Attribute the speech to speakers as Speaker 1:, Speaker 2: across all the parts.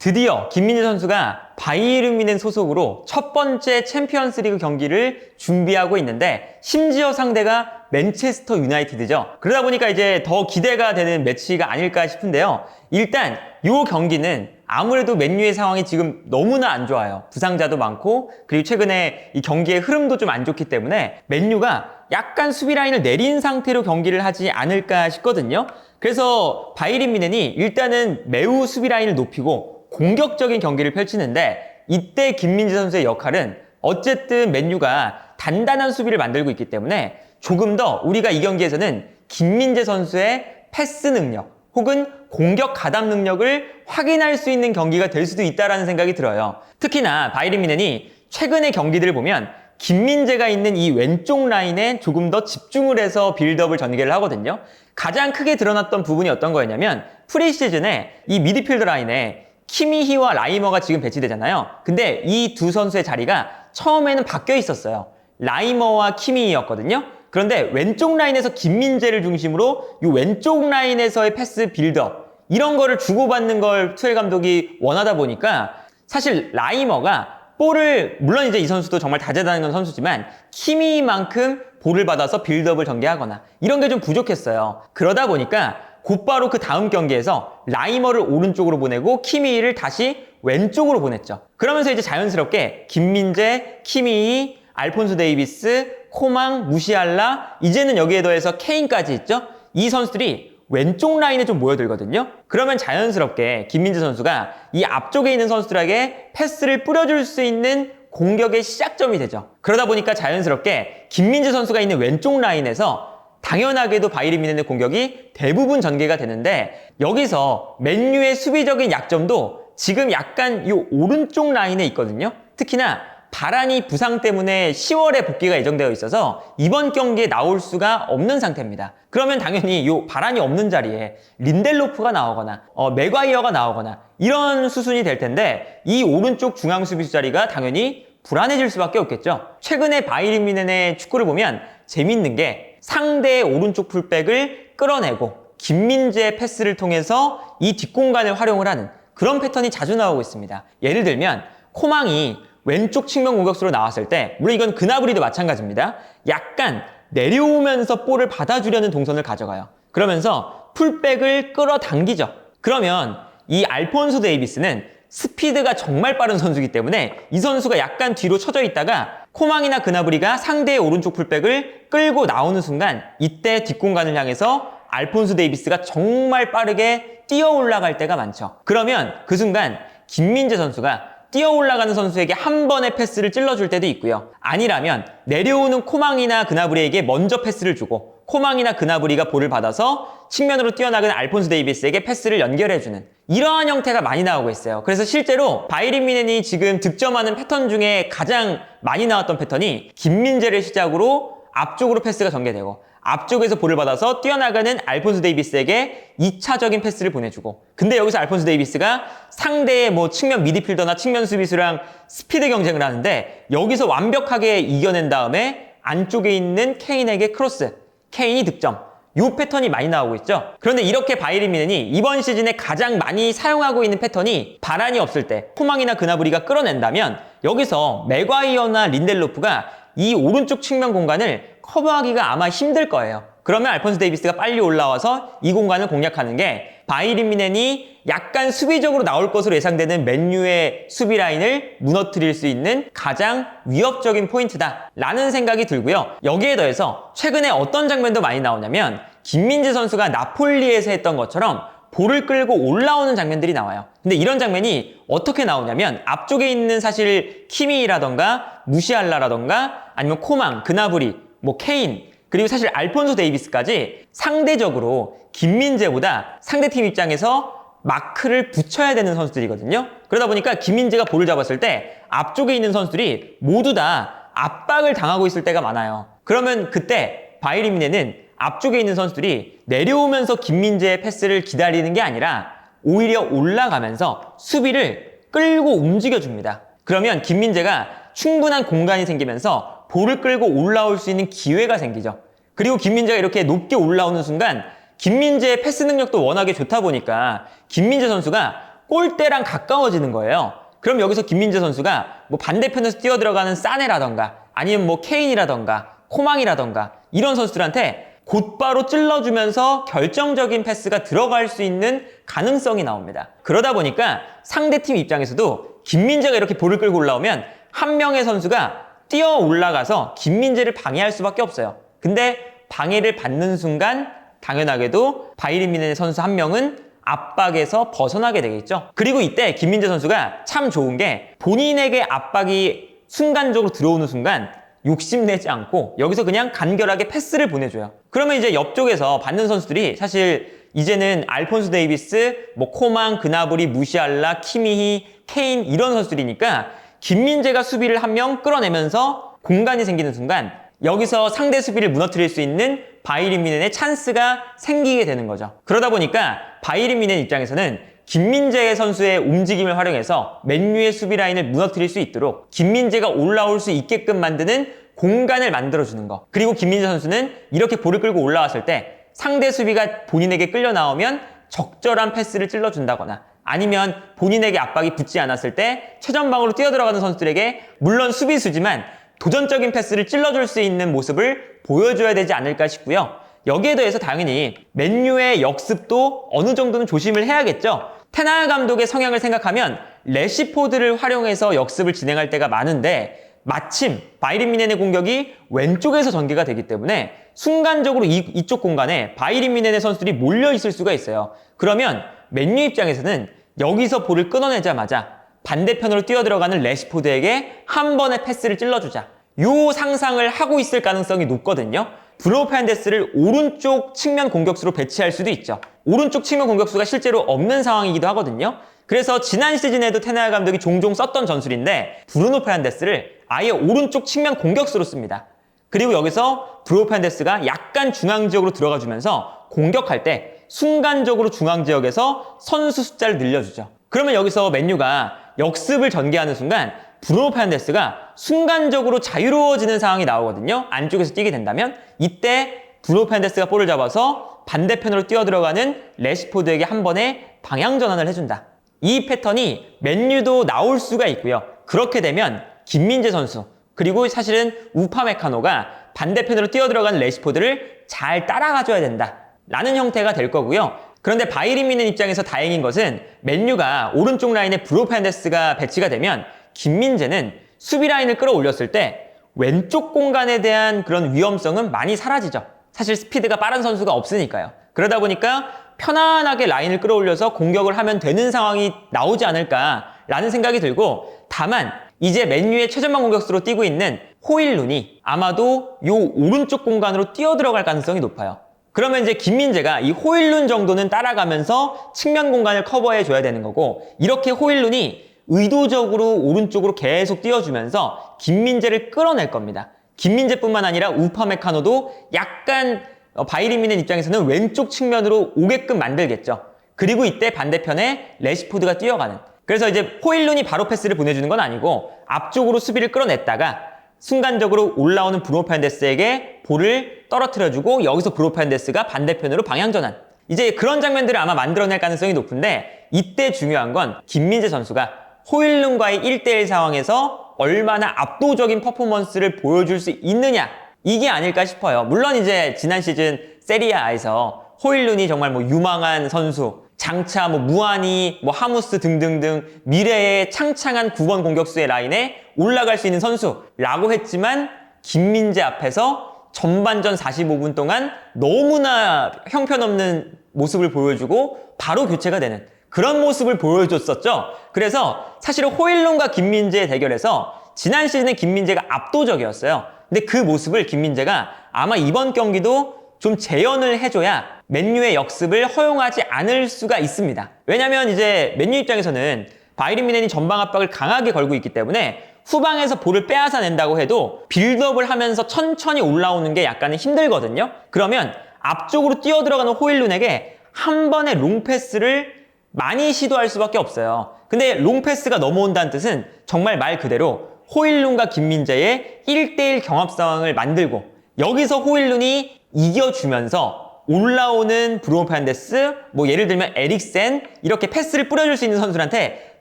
Speaker 1: 드디어 김민재 선수가 바이에른 뮌헨 소속으로 첫 번째 챔피언스리그 경기를 준비하고 있는데 심지어 상대가 맨체스터 유나이티드죠. 그러다 보니까 이제 더 기대가 되는 매치가 아닐까 싶은데요. 일단 이 경기는 아무래도 맨유의 상황이 지금 너무나 안 좋아요. 부상자도 많고 그리고 최근에 이 경기의 흐름도 좀 안 좋기 때문에 맨유가 약간 수비 라인을 내린 상태로 경기를 하지 않을까 싶거든요. 그래서 바이에른 뮌헨이 일단은 매우 수비 라인을 높이고 공격적인 경기를 펼치는데 이때 김민재 선수의 역할은 어쨌든 맨유가 단단한 수비를 만들고 있기 때문에 조금 더 우리가 이 경기에서는 김민재 선수의 패스 능력 혹은 공격 가담 능력을 확인할 수 있는 경기가 될 수도 있다는 생각이 들어요. 특히나 바이에른 뮌헨이 최근의 경기들을 보면 김민재가 있는 이 왼쪽 라인에 조금 더 집중을 해서 빌드업을 전개를 하거든요. 가장 크게 드러났던 부분이 어떤 거였냐면 프리시즌에 이 미드필더 라인에 키미히와 라이머가 지금 배치되잖아요. 근데 이 두 선수의 자리가 처음에는 바뀌어 있었어요. 라이머와 키미히였거든요. 그런데 왼쪽 라인에서 김민재를 중심으로 이 왼쪽 라인에서의 패스 빌드업 이런 거를 주고받는 걸 투엘 감독이 원하다 보니까 사실 라이머가 볼을 물론 이제 이 선수도 정말 다재다능한 선수지만 키미히만큼 볼을 받아서 빌드업을 전개하거나 이런 게 좀 부족했어요. 그러다 보니까 곧바로 그 다음 경기에서 라이머를 오른쪽으로 보내고 키미히를 다시 왼쪽으로 보냈죠. 그러면서 이제 자연스럽게 김민재, 키미히, 알폰소 데이비스, 코망, 무시알라 이제는 여기에 더해서 케인까지 있죠. 이 선수들이 왼쪽 라인에 좀 모여들거든요. 그러면 자연스럽게 김민재 선수가 이 앞쪽에 있는 선수들에게 패스를 뿌려줄 수 있는 공격의 시작점이 되죠. 그러다 보니까 자연스럽게 김민재 선수가 있는 왼쪽 라인에서 당연하게도 바이에른 뮌헨의 공격이 대부분 전개가 되는데 여기서 맨유의 수비적인 약점도 지금 약간 이 오른쪽 라인에 있거든요. 특히나 바란이 부상 때문에 10월에 복귀가 예정되어 있어서 이번 경기에 나올 수가 없는 상태입니다. 그러면 당연히 이 바란이 없는 자리에 린델로프가 나오거나 맥과이어가 나오거나 이런 수순이 될 텐데 이 오른쪽 중앙 수비수 자리가 당연히 불안해질 수밖에 없겠죠. 최근에 바이에른 뮌헨의 축구를 보면 재밌는 게 상대의 오른쪽 풀백을 끌어내고 김민재의 패스를 통해서 이 뒷공간을 활용을 하는 그런 패턴이 자주 나오고 있습니다. 예를 들면 코망이 왼쪽 측면 공격수로 나왔을 때 물론 이건 그나브리도 마찬가지입니다. 약간 내려오면서 볼을 받아주려는 동선을 가져가요. 그러면서 풀백을 끌어당기죠. 그러면 이 알폰소 데이비스는 스피드가 정말 빠른 선수이기 때문에 이 선수가 약간 뒤로 쳐져 있다가 코망이나 그나브리가 상대의 오른쪽 풀백을 끌고 나오는 순간 이때 뒷공간을 향해서 알폰소 데이비스가 정말 빠르게 뛰어 올라갈 때가 많죠. 그러면 그 순간 김민재 선수가 뛰어 올라가는 선수에게 한 번의 패스를 찔러줄 때도 있고요. 아니라면 내려오는 코망이나 그나브리에게 먼저 패스를 주고 코망이나 그나브리가 볼을 받아서 측면으로 뛰어나가는 알폰소 데이비스에게 패스를 연결해주는 이러한 형태가 많이 나오고 있어요. 그래서 실제로 바이에른 뮌헨이 지금 득점하는 패턴 중에 가장 많이 나왔던 패턴이 김민재를 시작으로 앞쪽으로 패스가 전개되고 앞쪽에서 볼을 받아서 뛰어나가는 알폰소 데이비스에게 2차적인 패스를 보내주고 근데 여기서 알폰소 데이비스가 상대의 측면 미드필더나 측면 수비수랑 스피드 경쟁을 하는데 여기서 완벽하게 이겨낸 다음에 안쪽에 있는 케인에게 크로스 케인이 득점 이 패턴이 많이 나오고 있죠. 그런데 이렇게 바이에른 뮌헨이 이번 시즌에 가장 많이 사용하고 있는 패턴이 바란이 없을 때 코망이나 그나브리가 끌어낸다면 여기서 맥과이어나 린델로프가 이 오른쪽 측면 공간을 커버하기가 아마 힘들 거예요. 그러면 알폰소 데이비스가 빨리 올라와서 이 공간을 공략하는 게 바이에른 뮌헨이 약간 수비적으로 나올 것으로 예상되는 맨유의 수비 라인을 무너뜨릴 수 있는 가장 위협적인 포인트다 라는 생각이 들고요. 여기에 더해서 최근에 어떤 장면도 많이 나오냐면 김민재 선수가 나폴리에서 했던 것처럼 볼을 끌고 올라오는 장면들이 나와요. 근데 이런 장면이 어떻게 나오냐면 앞쪽에 있는 사실 키미히라던가 무시알라라던가 아니면 코망, 그나브리, 케인 그리고 사실 알폰소 데이비스까지 상대적으로 김민재보다 상대팀 입장에서 마크를 붙여야 되는 선수들이거든요. 그러다 보니까 김민재가 볼을 잡았을 때 앞쪽에 있는 선수들이 모두 다 압박을 당하고 있을 때가 많아요. 그러면 그때 바이에른 뮌헨은 앞쪽에 있는 선수들이 내려오면서 김민재의 패스를 기다리는 게 아니라 오히려 올라가면서 수비를 끌고 움직여줍니다. 그러면 김민재가 충분한 공간이 생기면서 볼을 끌고 올라올 수 있는 기회가 생기죠. 그리고 김민재가 이렇게 높게 올라오는 순간 김민재의 패스 능력도 워낙에 좋다 보니까 김민재 선수가 골대랑 가까워지는 거예요. 그럼 여기서 김민재 선수가 뭐 반대편에서 뛰어들어가는 사네라던가 아니면 뭐 케인이라던가 코망이라던가 이런 선수들한테 곧바로 찔러주면서 결정적인 패스가 들어갈 수 있는 가능성이 나옵니다. 그러다 보니까 상대팀 입장에서도 김민재가 이렇게 볼을 끌고 올라오면 한 명의 선수가 뛰어 올라가서 김민재를 방해할 수밖에 없어요. 근데 방해를 받는 순간 당연하게도 바이에른 뮌헨의 선수 한 명은 압박에서 벗어나게 되겠죠. 그리고 이때 김민재 선수가 참 좋은 게 본인에게 압박이 순간적으로 들어오는 순간 욕심내지 않고 여기서 그냥 간결하게 패스를 보내줘요. 그러면 이제 옆쪽에서 받는 선수들이 사실 이제는 알폰소 데이비스, 뭐 코망, 그나브리, 무시알라, 키미히, 케인 이런 선수들이니까 김민재가 수비를 한 명 끌어내면서 공간이 생기는 순간 여기서 상대 수비를 무너뜨릴 수 있는 바이에른 뮌헨의 찬스가 생기게 되는 거죠. 그러다 보니까 바이에른 뮌헨 입장에서는 김민재 선수의 움직임을 활용해서 맨유의 수비 라인을 무너뜨릴 수 있도록 김민재가 올라올 수 있게끔 만드는 공간을 만들어주는 거. 그리고 김민재 선수는 이렇게 볼을 끌고 올라왔을 때 상대 수비가 본인에게 끌려 나오면 적절한 패스를 찔러준다거나 아니면 본인에게 압박이 붙지 않았을 때 최전방으로 뛰어들어가는 선수들에게 물론 수비수지만 도전적인 패스를 찔러줄 수 있는 모습을 보여줘야 되지 않을까 싶고요. 여기에 더해서 당연히 맨유의 역습도 어느 정도는 조심을 해야겠죠. 테나 감독의 성향을 생각하면 래시포드를 활용해서 역습을 진행할 때가 많은데 마침 바이에른 뮌헨의 공격이 왼쪽에서 전개가 되기 때문에 순간적으로 이쪽 공간에 바이에른 뮌헨의 선수들이 몰려 있을 수가 있어요. 그러면 맨유 입장에서는 여기서 볼을 끊어내자마자 반대편으로 뛰어들어가는 래시포드에게 한 번의 패스를 찔러주자. 요 상상을 하고 있을 가능성이 높거든요. 브루노 페르난데스를 오른쪽 측면 공격수로 배치할 수도 있죠. 오른쪽 측면 공격수가 실제로 없는 상황이기도 하거든요. 그래서 지난 시즌에도 테나 감독이 종종 썼던 전술인데 브루노 페르난데스를 아예 오른쪽 측면 공격수로 씁니다. 그리고 여기서 브루노 페르난데스가 약간 중앙 지역으로 들어가주면서 공격할 때 순간적으로 중앙 지역에서 선수 숫자를 늘려주죠. 그러면 여기서 맨유가 역습을 전개하는 순간 브루노 페르난데스가 순간적으로 자유로워지는 상황이 나오거든요. 안쪽에서 뛰게 된다면 이때 브루노 페르난데스가 볼을 잡아서 반대편으로 뛰어들어가는 래시포드에게 한 번에 방향 전환을 해준다. 이 패턴이 맨유도 나올 수가 있고요. 그렇게 되면 김민재 선수 그리고 사실은 우파메카노가 반대편으로 뛰어들어가는 래시포드를 잘 따라가줘야 된다 라는 형태가 될 거고요. 그런데 바이에른 뮌헨 입장에서 다행인 것은 맨유가 오른쪽 라인에 브루노 페르난데스가 배치가 되면 김민재는 수비 라인을 끌어올렸을 때 왼쪽 공간에 대한 그런 위험성은 많이 사라지죠. 사실 스피드가 빠른 선수가 없으니까요. 그러다 보니까 편안하게 라인을 끌어올려서 공격을 하면 되는 상황이 나오지 않을까라는 생각이 들고 다만 이제 맨유의 최전방 공격수로 뛰고 있는 호일룬이 아마도 요 오른쪽 공간으로 뛰어들어갈 가능성이 높아요. 그러면 이제 김민재가 이 호일룬 정도는 따라가면서 측면 공간을 커버해 줘야 되는 거고 이렇게 호일룬이 의도적으로 오른쪽으로 계속 띄워주면서 김민재를 끌어낼 겁니다. 김민재뿐만 아니라 우파메카노도 약간 바이에른 뮌헨 입장에서는 왼쪽 측면으로 오게끔 만들겠죠. 그리고 이때 반대편에 래시포드가 뛰어가는. 그래서 이제 호일룬이 바로 패스를 보내주는 건 아니고 앞쪽으로 수비를 끌어냈다가 순간적으로 올라오는 브루노 페르난데스에게 볼을 떨어뜨려주고 여기서 브루노 페르난데스가 반대편으로 방향 전환. 이제 그런 장면들을 아마 만들어낼 가능성이 높은데 이때 중요한 건 김민재 선수가 호일룬과의 1대1 상황에서 얼마나 압도적인 퍼포먼스를 보여줄 수 있느냐 이게 아닐까 싶어요. 물론 이제 지난 시즌 세리아에서 호일룬이 정말 뭐 유망한 선수 장차 뭐 무한히 뭐 하무스 등등등 미래의 창창한 9번 공격수의 라인에 올라갈 수 있는 선수라고 했지만 김민재 앞에서 전반전 45분 동안 너무나 형편없는 모습을 보여주고 바로 교체가 되는 그런 모습을 보여줬었죠. 그래서 사실 호일룬과 김민재의 대결에서 지난 시즌에 김민재가 압도적이었어요. 근데 그 모습을 김민재가 아마 이번 경기도 좀 재현을 해줘야 맨유의 역습을 허용하지 않을 수가 있습니다. 왜냐면 이제 맨유 입장에서는 바이에른 뮌헨이 전방 압박을 강하게 걸고 있기 때문에 후방에서 볼을 빼앗아 낸다고 해도 빌드업을 하면서 천천히 올라오는 게 약간은 힘들거든요. 그러면 앞쪽으로 뛰어들어가는 호일룬에게 한 번의 롱패스를 많이 시도할 수밖에 없어요. 근데 롱패스가 넘어온다는 뜻은 정말 말 그대로 호일룬과 김민재의 1대1 경합 상황을 만들고 여기서 호일룬이 이겨주면서 올라오는 브루노 페르난데스, 뭐 예를 들면 에릭센 이렇게 패스를 뿌려줄 수 있는 선수한테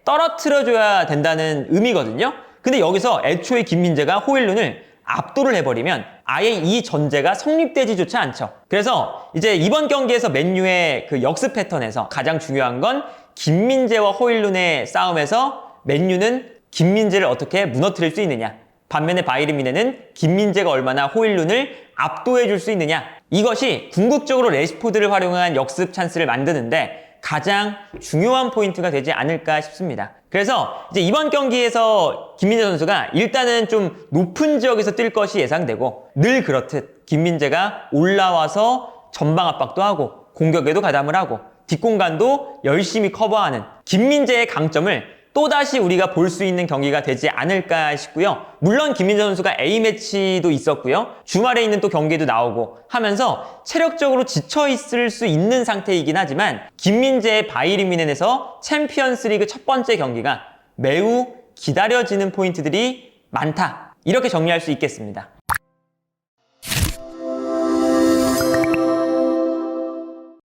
Speaker 1: 떨어뜨려줘야 된다는 의미거든요. 근데 여기서 애초에 김민재가 호일룬을 압도를 해버리면 아예 이 전제가 성립되지조차 않죠. 그래서 이제 이번 경기에서 맨유의 그 역습 패턴에서 가장 중요한 건 김민재와 호일룬의 싸움에서 맨유는 김민재를 어떻게 무너뜨릴 수 있느냐, 반면에 바이에른 뮌헨은 김민재가 얼마나 호일룬을 압도해 줄 수 있느냐, 이것이 궁극적으로 레시포드를 활용한 역습 찬스를 만드는데 가장 중요한 포인트가 되지 않을까 싶습니다. 그래서 이제 이번 경기에서 김민재 선수가 일단은 좀 높은 지역에서 뛸 것이 예상되고, 늘 그렇듯 김민재가 올라와서 전방 압박도 하고 공격에도 가담을 하고 뒷공간도 열심히 커버하는 김민재의 강점을 또다시 우리가 볼 수 있는 경기가 되지 않을까 싶고요. 물론 김민재 선수가 A매치도 있었고요. 주말에 있는 또 경기도 나오고 하면서 체력적으로 지쳐있을 수 있는 상태이긴 하지만 김민재의 바이에른 뮌헨에서 챔피언스리그 첫 번째 경기가 매우 기다려지는 포인트들이 많다, 이렇게 정리할 수 있겠습니다.